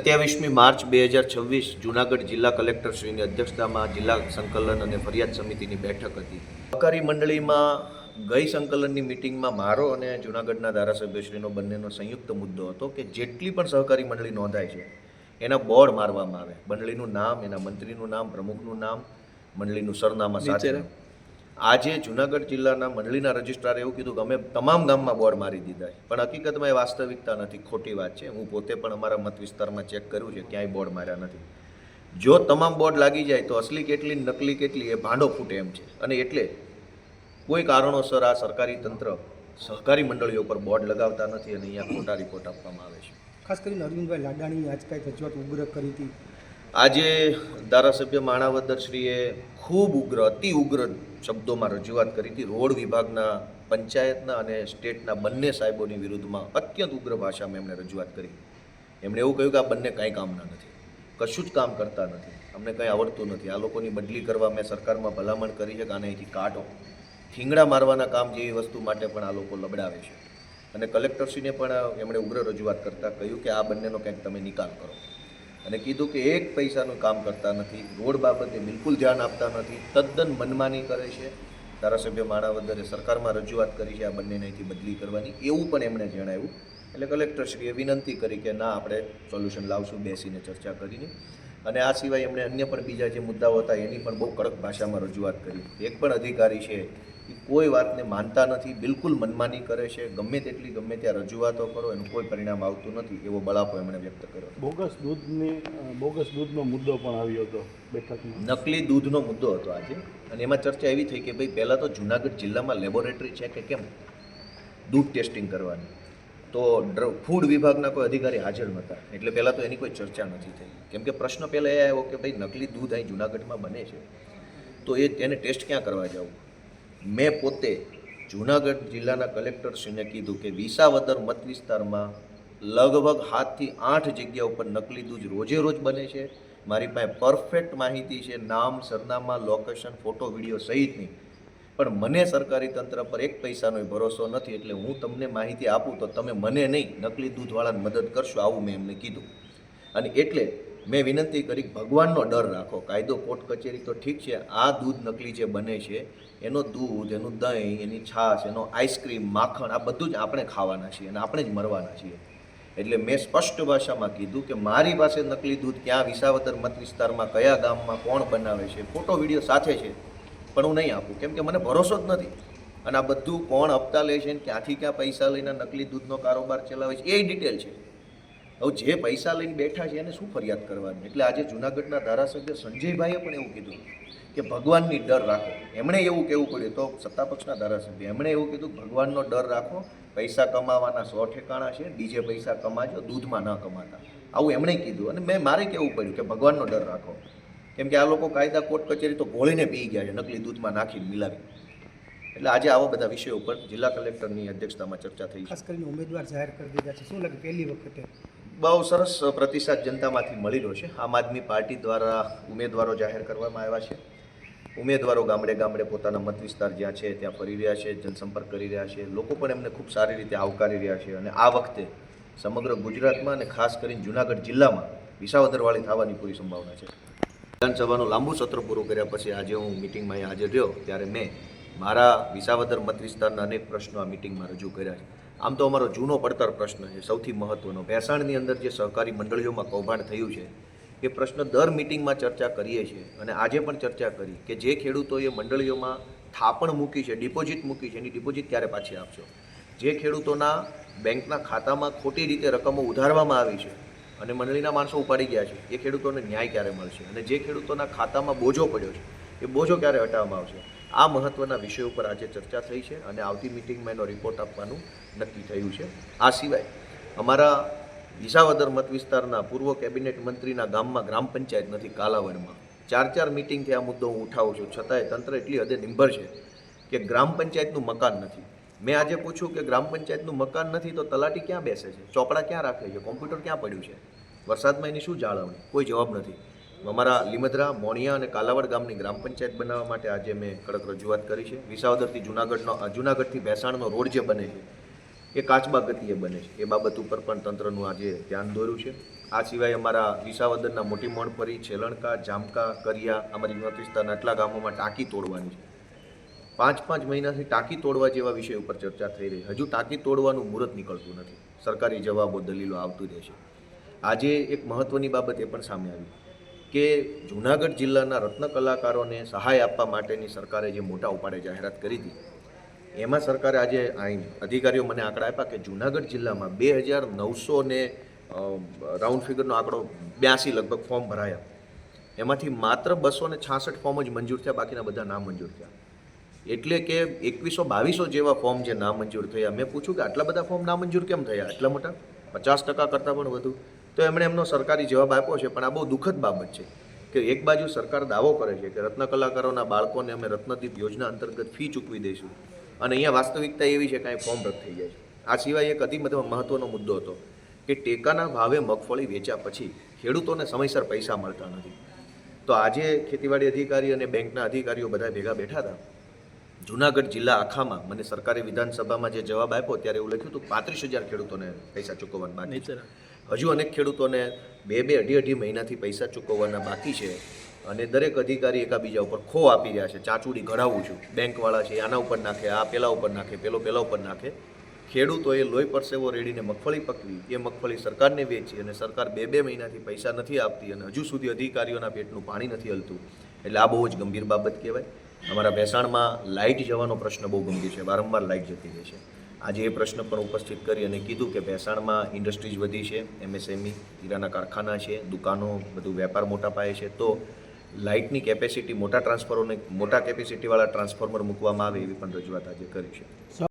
27મી March 2026 Junagadh જિલ્લા કલેક્ટરશ્રીની અધ્યક્ષતામાં જિલ્લા સંકલન અને ફરિયાદ સમિતિની બેઠક હતી. સહકારી મંડળીમાં ગઈ સંકલનની મિટિંગમાં મારો અને જૂનાગઢના ધારાસભ્યશ્રીનો બંનેનો સંયુક્ત મુદ્દો હતો કે જેટલી પણ સહકારી મંડળી નોંધાય છે એના બોર્ડ મારવામાં આવે. મંડળીનું નામ, એના મંત્રીનું નામ, પ્રમુખનું નામ, મંડળીનું સરનામા સાથે. આજે જૂનાગઢ જિલ્લાના મંડળીના રજિસ્ટ્રારે એવું કીધું કે અમે તમામ ગામમાં બોર્ડ મારી દીધા છે, પણ હકીકતમાં એ વાસ્તવિકતા નથી, ખોટી વાત છે. હું પોતે પણ અમારા મત વિસ્તારમાં ચેક કર્યું છે, ક્યાંય બોર્ડ માર્યા નથી. જો તમામ બોર્ડ લાગી જાય તો અસલી કેટલી નકલી કેટલી એ ભાંડો ફૂટે એમ છે. અને એટલે કોઈ કારણોસર આ સરકારી તંત્ર સહકારી મંડળીઓ પર બોર્ડ લગાવતા નથી અને અહીંયા ખોટા રિપોર્ટ આપવામાં આવે છે. ખાસ કરીને અરવિંદભાઈ લાડાણીની આજ કાંઈ રજૂઆત ઉગ્ર કરી હતી. આજે ધારાસભ્ય માણાવદરશ્રીએ ખૂબ ઉગ્ર, અતિ ઉગ્ર શબ્દોમાં રજૂઆત કરી હતી. રોડ વિભાગના, પંચાયતના અને સ્ટેટના બંને સાહેબોની વિરુદ્ધમાં અત્યંત ઉગ્ર ભાષામાં એમણે રજૂઆત કરી. એમણે એવું કહ્યું કે આ બંને કાંઈ કામના નથી, કશું જ કામ કરતા નથી, અમને કંઈ આવડતું નથી. આ લોકોની બદલી કરવા મેં સરકારમાં ભલામણ કરી છે કે આને અહીંથી કાઢો. થીંગડા મારવાના કામ જેવી વસ્તુ માટે પણ આ લોકો લબડાવે છે. અને કલેક્ટરશ્રીને પણ એમણે ઉગ્ર રજૂઆત કરતાં કહ્યું કે આ બંનેનો કંઈક તમે નિકાલ કરો. અને કીધું કે એક પૈસાનું કામ કરતા નથી, રોડ બાબતે બિલકુલ ધ્યાન આપતા નથી, તદ્દન મનમાની કરે છે. ધારાસભ્ય માણાવદરે સરકારમાં રજૂઆત કરી છે આ બંનેને અહીંથી બદલી કરવાની, એવું પણ એમણે જણાવ્યું. એટલે કલેક્ટરશ્રીએ વિનંતી કરી કે ના, આપણે સોલ્યુશન લાવશું બેસીને ચર્ચા કરીને. અને આ સિવાય એમણે અન્ય પણ બીજા જે મુદ્દાઓ હતા એની પણ બહુ કડક ભાષામાં રજૂઆત કરી. એક પણ અધિકારી છે એ કોઈ વાતને માનતા નથી, બિલકુલ મનમાની કરે છે. ગમે તેટલી ગમે ત્યાં રજૂઆતો કરો, એનું કોઈ પરિણામ આવતું નથી, એવો બળાપો એમણે વ્યક્ત કર્યો. બોગસ દૂધનો મુદ્દો પણ આવ્યો હતો બેઠકમાં. નકલી દૂધનો મુદ્દો હતો આજે. અને એમાં ચર્ચા એવી થઈ કે ભાઈ પહેલાં તો જૂનાગઢ જિલ્લામાં લેબોરેટરી છે કે કેમ દૂધ ટેસ્ટિંગ કરવાની? તો ફૂડ વિભાગના કોઈ અધિકારી હાજર નહોતા, એટલે પહેલાં તો એની કોઈ ચર્ચા નથી થઈ. કેમ કે પ્રશ્ન પહેલાં એ આવ્યો કે ભાઈ નકલી દૂધ અહીં જૂનાગઢમાં બને છે તો એને ટેસ્ટ ક્યાં કરવા જવું? મેં પોતે જૂનાગઢ જિલ્લાના કલેક્ટરશ્રીને કીધું કે વિસાવદર મત વિસ્તારમાં લગભગ 7 થી 8 જગ્યા ઉપર નકલી દૂધ રોજે રોજ બને છે. મારી પાસે પરફેક્ટ માહિતી છે, નામ, સરનામા, લોકેશન, ફોટો, વિડીયો સહિતની. પણ મને સરકારી તંત્ર પર એક પૈસાનો ભરોસો નથી, એટલે હું તમને માહિતી આપું તો તમે મને નહીં, નકલી દૂધવાળાને મદદ કરશો, આવું મેં એમને કીધું. અને એટલે મેં વિનંતી કરી ભગવાનનો ડર રાખો. કાયદો, કોર્ટ કચેરી તો ઠીક છે, આ દૂધ નકલી જે બને છે એનો દૂધ, એનું દહીં, એની છાશ, એનો આઈસ્ક્રીમ, માખણ, આ બધું જ આપણે ખાવાના છીએ અને આપણે જ મરવાના છીએ. એટલે મેં સ્પષ્ટ ભાષામાં કીધું કે મારી પાસે નકલી દૂધ ક્યાં, વિસાવદર મત વિસ્તારમાં કયા ગામમાં કોણ બનાવે છે, ફોટો વિડીયો સાથે છે, પણ હું નહીં આપું. કેમ કે મને ભરોસો જ નથી. અને આ બધું કોણ હપ્તા લે છે ને ક્યાંથી ક્યાં પૈસા લઈને નકલી દૂધનો કારોબાર ચલાવે છે એ ડિટેલ છે. હવે જે પૈસા લઈને બેઠા છે એને શું ફરિયાદ કરવાની? એટલે આજે જૂનાગઢના ધારાસભ્ય સંજયભાઈએ પણ એવું કીધું કે ભગવાનની ડર રાખો. એમણે એવું કહેવું પડ્યું, તો સત્તાપક્ષના ધારાસભ્ય એમણે એવું કીધું ભગવાનનો ડર રાખો, પૈસા કમાવાના 100 ઠેકાણા છે, બીજે પૈસા કમાજો, દૂધમાં ન કમાતા, આવું એમણે કીધું. અને મારે કહેવું પડ્યું કે ભગવાનનો ડર રાખો. કેમ કે આ લોકો કાયદા, કોર્ટ કચેરી તો ગોળીને પી ગયા છે, નકલી દૂધમાં નાખીને મિલાવી. એટલે આજે આવા બધા વિષયો ઉપર જિલ્લા કલેક્ટરની અધ્યક્ષતામાં ચર્ચા થઈ છે. ખાસ કરીને ઉમેદવાર જાહેર કરી દીધા છે, શું લાગે પહેલી વખતે? બહુ સરસ પ્રતિસાદ જનતામાંથી મળી રહ્યો છે. આમ આદમી પાર્ટી દ્વારા ઉમેદવારો જાહેર કરવામાં આવ્યા છે. ઉમેદવારો ગામડે ગામડે પોતાના મત વિસ્તાર જ્યાં છે ત્યાં ફરી રહ્યા છે, જનસંપર્ક કરી રહ્યા છે. લોકો પણ એમને ખૂબ સારી રીતે આવકારી રહ્યા છે. અને આ વખતે સમગ્ર ગુજરાતમાં અને ખાસ કરીને જૂનાગઢ જિલ્લામાં વિસાવદરવાળી થવાની પૂરી સંભાવના છે. વિધાનસભાનું લાંબુ સત્ર પૂરું કર્યા પછી આજે હું મિટિંગમાં અહીં હાજર રહ્યો ત્યારે મેં મારા વિસાવદર મત વિસ્તારના અનેક પ્રશ્નો આ મિટિંગમાં રજૂ કર્યા છે. આમ તો અમારો જૂનો પડતર પ્રશ્ન છે, સૌથી મહત્ત્વનો. ભેસાણની અંદર જે સહકારી મંડળીઓમાં કૌભાંડ થયું છે એ પ્રશ્ન દર મિટિંગમાં ચર્ચા કરીએ છીએ. અને આજે પણ ચર્ચા કરી કે જે ખેડૂતોએ મંડળીઓમાં થાપણ મૂકી છે, ડિપોઝિટ મૂકી છે, એની ડિપોઝિટ ક્યારે પાછી આપશો? જે ખેડૂતોના બેંકના ખાતામાં ખોટી રીતે રકમો ઉધારવામાં આવી છે અને મંડળીના માણસો ઉપાડી ગયા છે, એ ખેડૂતોને ન્યાય ક્યારે મળશે? અને જે ખેડૂતોના ખાતામાં બોજો પડ્યો છે એ બોજો ક્યારે હટાવવામાં આવશે? આ મહત્ત્વના વિષય ઉપર આજે ચર્ચા થઈ છે અને આવતી મિટિંગમાં એનો રિપોર્ટ આપવાનું નક્કી થયું છે. આ સિવાય અમારા વિસાવદર મત વિસ્તારના પૂર્વ કેબિનેટ મંત્રીના ગામમાં ગ્રામ પંચાયત નથી, કાલાવડમાં 4 મિટિંગથી આ મુદ્દો હું ઉઠાવું છું, છતાંય તંત્ર એટલી હદે નિંભર છે કે ગ્રામ પંચાયતનું મકાન નથી. મેં આજે પૂછ્યું કે ગ્રામ પંચાયતનું મકાન નથી તો તલાટી ક્યાં બેસે છે, ચોપડા ક્યાં રાખે છે, કોમ્પ્યુટર ક્યાં પડ્યું છે, વરસાદમાં એની શું જાળવણી? કોઈ જવાબ નથી. અમારા લીમધરા, મોણિયા અને કાલાવડ ગામની ગ્રામ પંચાયત બનાવવા માટે આજે મેં કડક રજૂઆત કરી છે. વિસાવદરથી જૂનાગઢથી ભેસાણનો રોડ જે બને છે એ કાચબા ગતિએ બને છે. એ બાબત ઉપર પણ તંત્રનું આજે ધ્યાન દોર્યું છે. આ સિવાય અમારા વિસાવદરના મોટી મોણફરી, છેલણકા, જામકા, કરિયા, અમારી મત વિસ્તારના આટલા ગામોમાં ટાંકી તોડવાની છે. 5-5 મહિનાથી ટાંકી તોડવા જેવા વિષય ઉપર ચર્ચા થઈ રહી. હજુ ટાંકી તોડવાનું મુહૂર્ત નીકળતું નથી. સરકારી જવાબો, દલીલો આવતું રહેશે. આજે એક મહત્ત્વની બાબત એ પણ સામે આવી કે જૂનાગઢ જિલ્લાના રત્ન કલાકારોને સહાય આપવા માટેની સરકારે જે મોટા ઉપાડે જાહેરાત કરી હતી, એમાં સરકારે આજે અધિકારીઓ મને આંકડા આપ્યા કે જૂનાગઢ જિલ્લામાં 2900 રાઉન્ડ ફિગરનો આંકડો 82 લગભગ ફોર્મ ભરાયા. એમાંથી માત્ર 266 ફોર્મ જ મંજૂર થયા, બાકીના બધા નામંજૂર થયા. એટલે કે 2100-2200 જેવા ફોર્મ જે નામંજૂર થયા. મેં પૂછ્યું કે આટલા બધા ફોર્મ નામંજૂર કેમ થયા, આટલા મોટા, 50% કરતાં પણ વધુ? તો એમણે એમનો સરકારી જવાબ આપ્યો છે. પણ આ બહુ દુઃખદ બાબત છે કે એક બાજુ સરકાર દાવો કરે છે કે રત્ન કલાકારોના બાળકોને અમે રત્નદીપ યોજના અંતર્ગત ફી ચૂકવી દઈશું, અને અહીંયા વાસ્તવિકતા એવી છે કે અહીં ફોર્મ રદ થઈ જાય છે. આ સિવાય એક અતિ મહત્ત્વનો મુદ્દો હતો કે ટેકાના ભાવે મગફળી વેચ્યા પછી ખેડૂતોને સમયસર પૈસા મળતા નથી. તો આજે ખેતીવાડી અધિકારી અને બેંકના અધિકારીઓ બધા ભેગા બેઠા હતા. જૂનાગઢ જિલ્લા આખામાં મને સરકારે વિધાનસભામાં જે જવાબ આપ્યો ત્યારે એવું લખ્યું હતું 35,000 ખેડૂતોને પૈસા ચૂકવવાના બાકી છે. હજુ અનેક ખેડૂતોને 2-2, 2.5 મહિનાથી પૈસા ચૂકવવાના બાકી છે. અને દરેક અધિકારી એકાબીજા ઉપર ખો આપી રહ્યા છે. ચાંચુડી ઘડાવું છું, બેંકવાળા છે આના ઉપર નાખે, આ પેલા ઉપર નાખે, પેલા ઉપર નાખે. ખેડૂતોએ લોહી પરસેવો રેડીને મગફળી પકવી, એ મગફળી સરકારને વેચી અને સરકાર 2-2 મહિનાથી પૈસા નથી આપતી અને હજુ સુધી અધિકારીઓના પેટનું પાણી નથી હલતું. એટલે આ બહુ જ ગંભીર બાબત કહેવાય. અમારા ભેસાણમાં લાઇટ જવાનો પ્રશ્ન બહુ ગંભીર છે. વારંવાર લાઇટ જતી રહે છે. આજે એ પ્રશ્ન પણ ઉપસ્થિત કરી અને કીધું કે ભેસાણમાં ઇન્ડસ્ટ્રીઝ વધી છે, MSME, હીરાના કારખાના છે, દુકાનો, બધું વેપાર મોટા પાયે છે. તો લાઇટની કેપેસિટી, મોટા કેપેસિટીવાળા ટ્રાન્સફોર્મર મૂકવામાં આવે એવી પણ રજૂઆત આજે કરી છે.